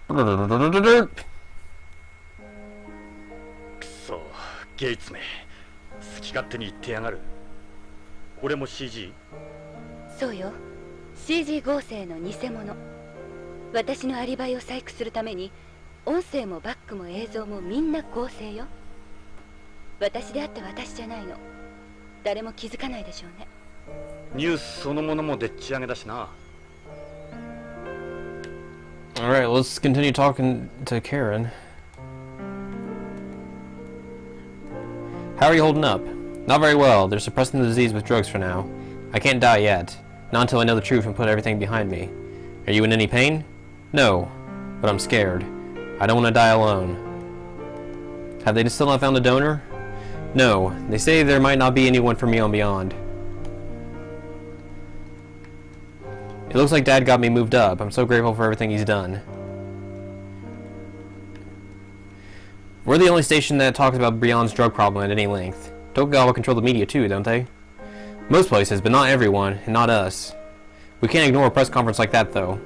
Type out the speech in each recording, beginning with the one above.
そゲイツめ、好き勝手に言ってやがる。俺も CG？ そうよ、 CG 合成の偽物。私のアリバイを細工するために音声もバックも映像もみんな合成よ。私であって私じゃないの。誰も気づかないでしょうね。ニュースそのものもでっち上げだしな。Alright, let's continue talking to Karen. How are you holding up? Not very well. They're suppressing the disease with drugs for now. I can't die yet. Not until I know the truth and put everything behind me. Are you in any pain? No. But I'm scared. I don't want to die alone. Have they still not found a donor? No. They say there might not be anyone for me on Beyond. It looks like Dad got me moved up. I'm so grateful for everything he's done. We're the only station that talks about Beyond's drug problem at any length. Tokugawa control the media too, don't they? Most places, but not everyone, and not us. We can't ignore a press conference like that, though.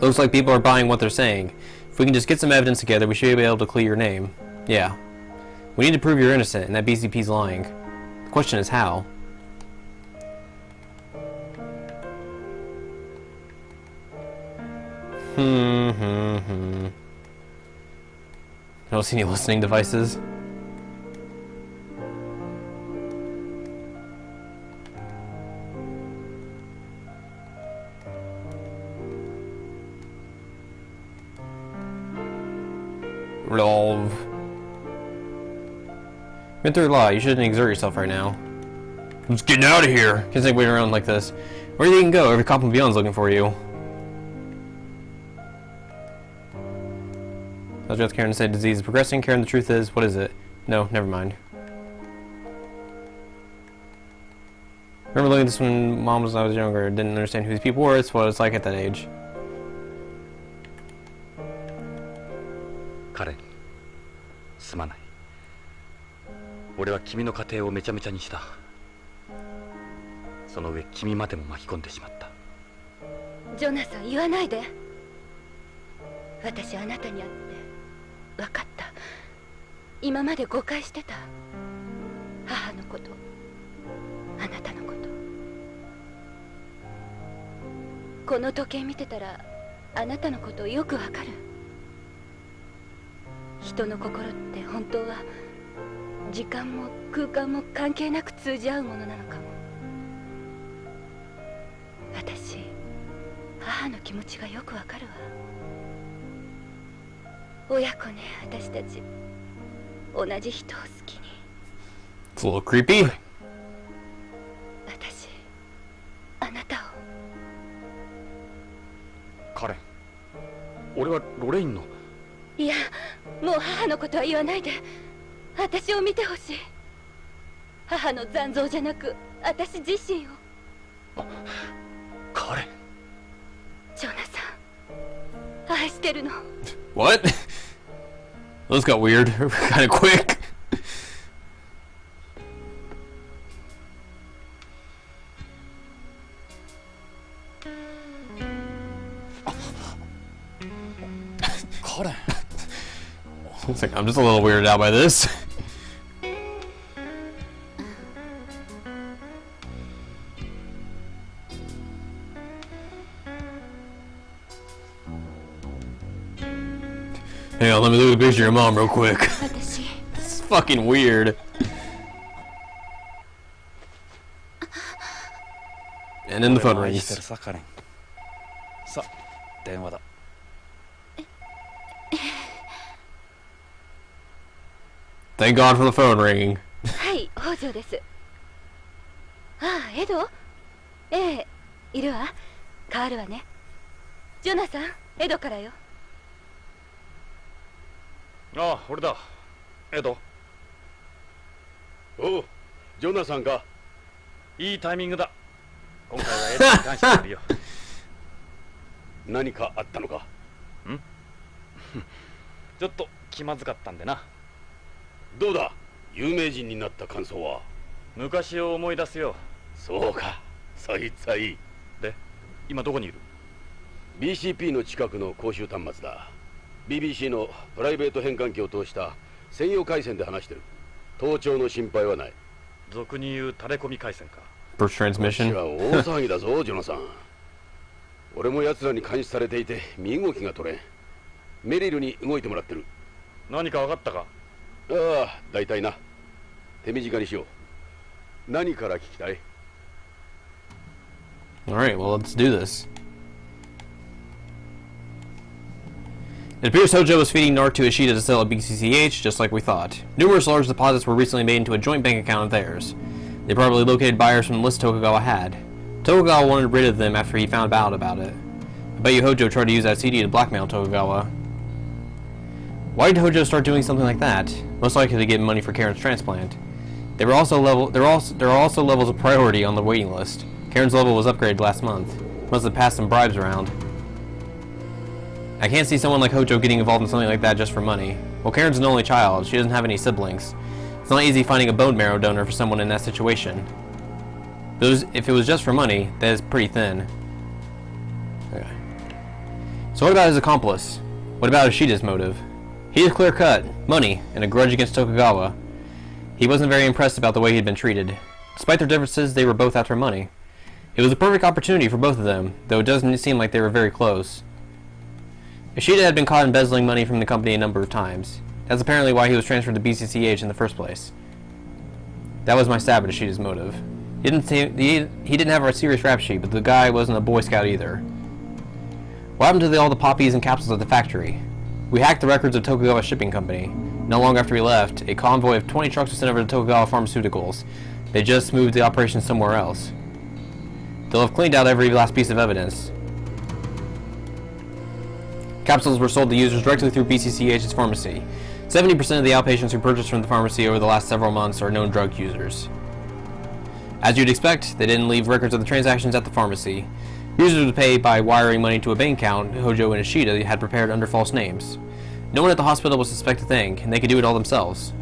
Looks like people are buying what they're saying. If we can just get some evidence together, we should be able to clear your name. Yeah. We need to prove you're innocent, and that BCP's lying. The question is how. I don't see any listening devices. Resolve. Been through a lot. You shouldn't exert yourself right now. I'm just getting out of here. Can't stay waiting around like this. Where do you even go? Every cop in Beyond's looking for you. I was with Karen to say disease is progressing. Karen, the truth is, what is it? No, never mind. Remember looking at this when Mom was when I was younger. Didn't understand who these people were. It's what it's like at that age. 彼、すまない。俺は君の家庭をめちゃめちゃにした。その上君までも巻き込んでしまった。ジョナサン、言わないで。私あなたに会って分かった。今まで誤解してた。母のこと、あなたのこと。この時計見てたらあなたのことよくわかる。人の心って本当は時間も空間も関係なく通じ合うものなのかも。私、母の気持ちがよくわかるわ。親子ね、私たち同じ人を好きに。 It's a little creepy. 私、あなたを。カレン、俺はロレインの。いや、もう母のことは言わないで。私を見てほしい。母の残像じゃなく私自身を。カレン、ジョナサン、愛してるの。 What? Those got weird kind of quick. Karen. It's like, I'm just a little weirded out by this. Hang on, let me look at a picture of your mom real quick. It's fucking weird. And then the phone rings. Thank God for the phone ringing. はい、北条です。ああ、エド？ええ、いるわ。変わるわね。ジョナサン、エドからよ。ああ、俺だ。エド。おう、ジョナサンか。いいタイミングだ。今回はエドに感謝するよ。何かあったのか。んちょっと気まずかったんでな。どうだ、有名人になった感想は。昔を思い出すよ。そうか、そいつはいい。で、今どこにいる？ BCP の近くの公衆端末だ。BBC のプライベート変換器を通した専用回線で話してる。盗聴の心配はない。俗に言うタレコミ回線か。 Burst こっち transmission. は大騒ぎだぞ、ジョナサン。俺も奴らに監視されていて身動きが取れん。メリルに動いてもらってる。何か分かったか？ああ、大体な。手短にしよう。何から聞きたい？ Alright, well, let's do this. It appears Hojo was feeding Narc to Ishida to sell at BCCH, just like we thought. Numerous large deposits were recently made into a joint bank account of theirs. They probably located buyers from the list Tokugawa had. Tokugawa wanted rid of them after he found out about it. I bet you Hojo tried to use that CD to blackmail Tokugawa. Why did Hojo start doing something like that? Most likely to get money for Karen's transplant. There are also levels of priority on the waiting list. Karen's level was upgraded last month. Must have passed some bribes around. I can't see someone like Hojo getting involved in something like that just for money. Well, Karen's an only child. She doesn't have any siblings. It's not easy finding a bone marrow donor for someone in that situation. If it was just for money, that is pretty thin. Okay. So what about his accomplice? What about Ishida's motive? He is clear-cut, money, and a grudge against Tokugawa. He wasn't very impressed about the way he had been treated. Despite their differences, they were both after money. It was a perfect opportunity for both of them, though it doesn't seem like they were very close. Ishida had been caught embezzling money from the company a number of times. That's apparently why he was transferred to BCCH in the first place. That was my stab at Ishida's motive. He didn't have a serious rap sheet, but the guy wasn't a Boy Scout either. What happened to all the poppies and capsules at the factory? We hacked the records of Tokugawa Shipping Company. Not long after we left, a convoy of 20 trucks was sent over to Tokugawa Pharmaceuticals. They just moved the operation somewhere else. They'll have cleaned out every last piece of evidence. Capsules were sold to users directly through BCCH's pharmacy. 70% of the outpatients who purchased from the pharmacy over the last several months are known drug users. As you'd expect, they didn't leave records of the transactions at the pharmacy. Users would pay by wiring money to a bank account Hojo and Ishida had prepared under false names. No one at the hospital would suspect a thing, and they could do it all themselves.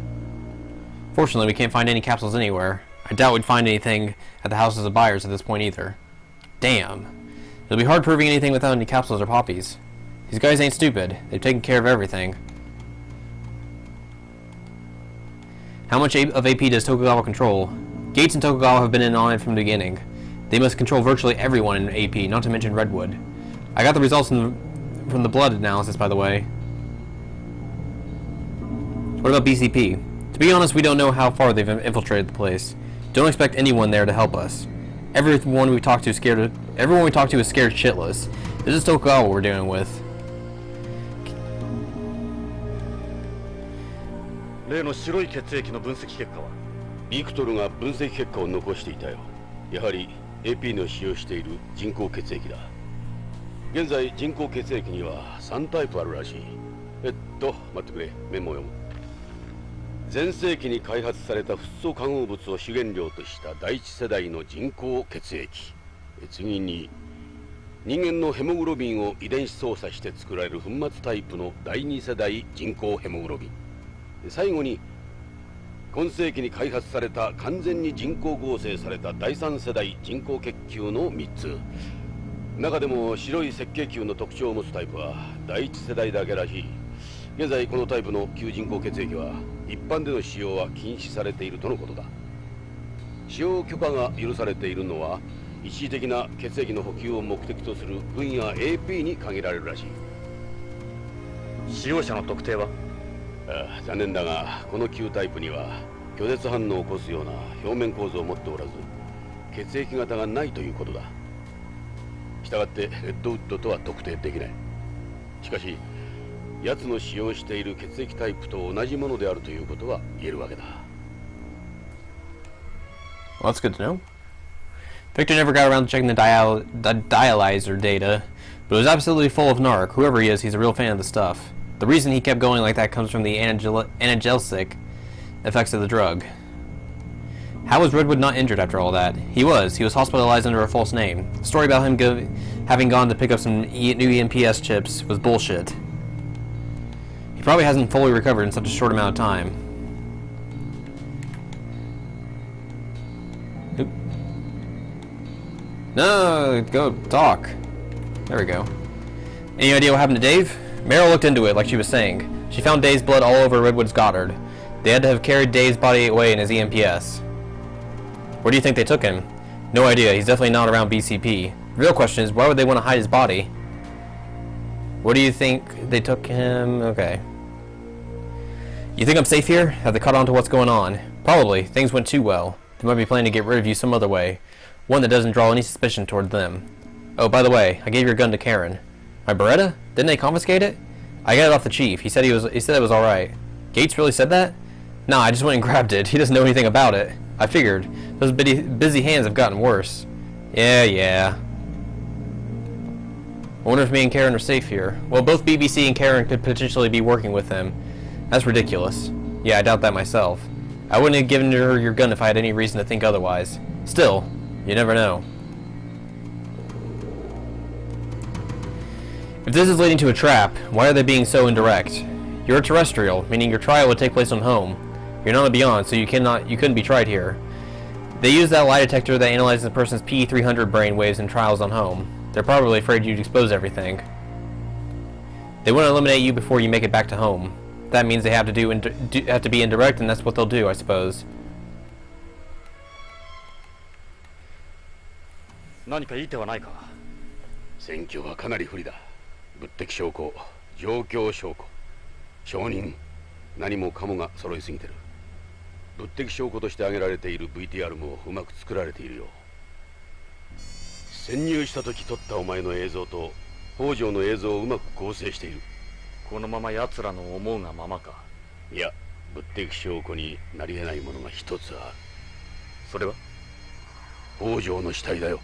Fortunately, we can't find any capsules anywhere. I doubt we'd find anything at the houses of buyers at this point either. Damn. It'll be hard proving anything without any capsules or poppies. These guys ain't stupid. They've taken care of everything. How much of AP does Tokugawa control? Gates and Tokugawa have been in on it from the beginning. They must control virtually everyone in AP, not to mention Redwood. I got the results from the blood analysis, by the way. What about BCP? To be honest, we don't know how far they've infiltrated the place. Don't expect anyone there to help us. Everyone we talk to is scared shitless. This is Tokugawa we're dealing with. 例の白い血液の分析結果は？ビクトルが分析結果を残していたよ。やはり AP の使用している人工血液だ。現在人工血液には3タイプあるらしい。待ってくれ、メモを読む。前世紀に開発されたフッ素化合物を主原料とした第一世代の人工血液。次に人間のヘモグロビンを遺伝子操作して作られる粉末タイプの第二世代人工ヘモグロビン。最後に今世紀に開発された完全に人工合成された第三世代人工血球の3つ。中でも白い赤血球の特徴を持つタイプは第一世代だけらしい。現在このタイプの旧人工血液は一般での使用は禁止されているとのことだ。使用許可が許されているのは一時的な血液の補給を目的とする軍や AP に限られるらしい。使用者の特定は？残念だがこの旧タイプには拒絶反応を起こすような表面構造を持っておらず血液型がないということだ。したがってレッドウッドとは特定できない。しかし奴の使用している血液タイプと同じものであるということは言えるわけだ。 Well, that's good to know. Victor never got around to checking the dialyzer data, but it was absolutely full of narc. Whoever he is, he's a real fan of the stuff. The reason he kept going like that comes from the analgesic effects of the drug. How was Redwood not injured after all that? He was hospitalized under a false name. The story about him having gone to pick up some new EMPS chips was bullshit. He probably hasn't fully recovered in such a short amount of time. Oop. No, go talk. There we go. Any idea what happened to Dave? Meryl looked into it, like she was saying. She found Dave's blood all over Redwood's Goddard. They had to have carried Dave's body away in his EMPS. Where do you think they took him? No idea, he's definitely not around BCP. The real question is, why would they want to hide his body? Where do you think they took him? Okay. You think I'm safe here? Have they caught on to what's going on? Probably. Things went too well. They might be planning to get rid of you some other way. One that doesn't draw any suspicion toward them. Oh, by the way, I gave your gun to Karen. My Beretta? Didn't they confiscate it? I got it off the chief. He said it was alright. Gates really said that? Nah, I just went and grabbed it. He doesn't know anything about it. I figured. Those busy hands have gotten worse. Yeah. I wonder if me and Karen are safe here. Well, both BBC and Karen could potentially be working with him. That's ridiculous. Yeah, I doubt that myself. I wouldn't have given her your gun if I had any reason to think otherwise. Still, you never know. If this is leading to a trap, why are they being so indirect? You're a terrestrial, meaning your trial would take place on home. You're not a beyond, so you couldn't be tried here. They use that lie detector that analyzes a person's P300 brainwaves in trials on home. They're probably afraid you'd expose everything. They want to eliminate you before you make it back to home. That means they have to be indirect, and that's what they'll do, I suppose. 何かいい手はないか。選挙はかなり不利だ。物的証拠、状況証拠、証人、何もかもが揃いすぎてる。物的証拠として挙げられている VTR もうまく作られているよ。潜入した時撮ったお前の映像と北条の映像をうまく合成している。このまま奴らの思うがままか。いや、物的証拠になり得ないものが一つある。それは北条の死体だよ。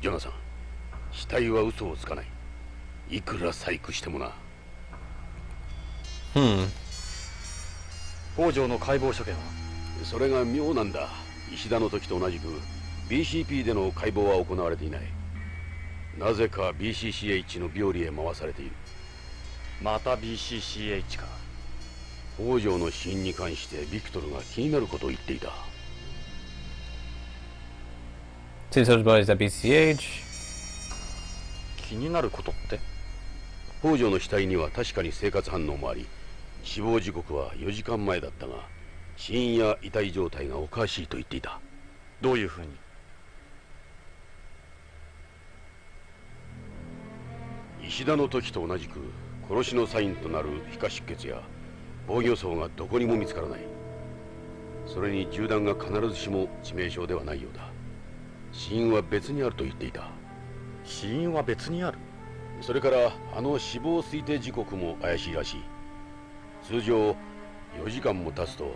ジョナサン、死体は嘘をつかない。いくら細工してもな。北条の解剖所見はそれが妙なんだ。石田の時と同じく BCP での解剖は行われていない。なぜか BCCH の病理へ回されている。また BCCH か。北条の死因に関してビクトルが気になることを言っていた。Two such bodies at BCH. 気になることって？北条の死体には確かに生活反応もあり、死亡時刻は4時間前だったが、死因や遺体状態がおかしいと言っていた。どういうふうに？石田の時と同じく殺しのサインとなる皮下出血や防御創がどこにも見つからない。それに銃弾が必ずしも致命傷ではないようだ。死因は別にあると言っていた。死因は別にある？それからあの死亡推定時刻も怪しいらしい。通常4時間も経つと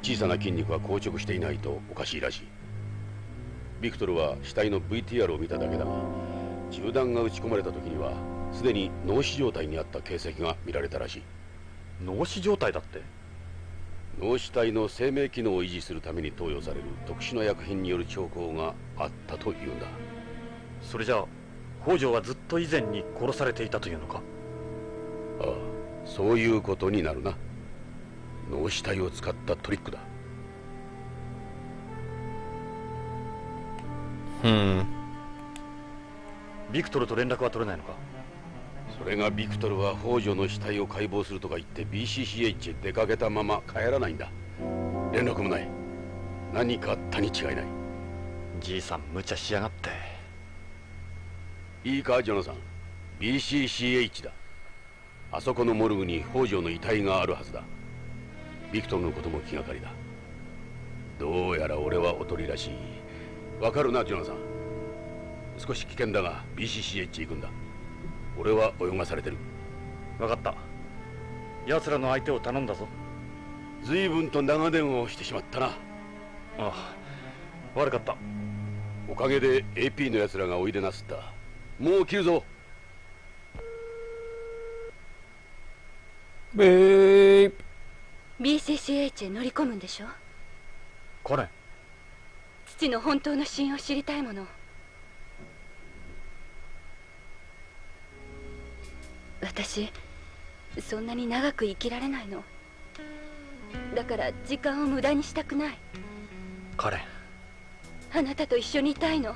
小さな筋肉は硬直していないとおかしいらしい。ビクトルは死体の VTR を見ただけだが、銃弾が撃ち込まれた時にはすでに脳死状態にあった形跡が見られたらしい。脳死状態だって？脳死体の生命機能を維持するために投与される特殊な薬品による兆候があったというんだ。それじゃあ北条はずっと以前に殺されていたというのか？ああ、そういうことになるな。脳死体を使ったトリックだ。ビクトルと連絡は取れないのか？それがビクトルは北条の死体を解剖するとか言って BCCH へ出かけたまま帰らないんだ。連絡もない。何かあったに違いない。じいさん無茶しやがって。いいかジョナサン、 BCCH だ。あそこのモルグに北条の遺体があるはずだ。ビクトルのことも気がかりだ。どうやら俺はおとりらしい。わかるなジョナサン。少し危険だが BCCH へ行くんだ。俺は泳がされてる。分かった。奴らの相手を頼んだぞ。随分と長電話をしてしまったな。ああ、悪かった。おかげで AP の奴らがおいでなすった。もう切るぞ。BCCH へ乗り込むんでしょ？これ父の本当の死因を知りたいもの。私そんなに長く生きられないの。だから時間を無駄にしたくない。カレン、あなたと一緒にいたいの。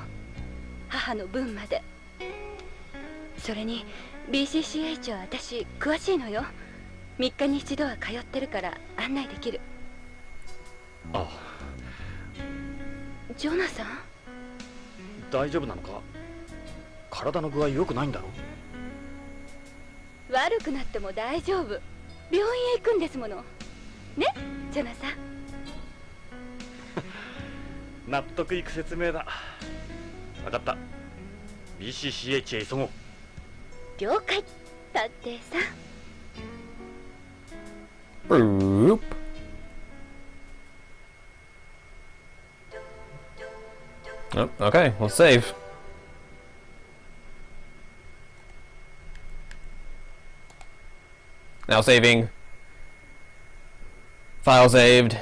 母の分まで。それに BCCH は私詳しいのよ。3日に1度は通ってるから案内できる。あ、ジョナサン、大丈夫なのか？体の具合良くないんだろ？悪くなっても大丈夫。病院へ行くんですものね、ジョナサン。納得いく説明だ。分かった。 BCCH へ急ごう。了解、探偵さん。Boop. Oh, okay, we'll save. Now saving. File saved.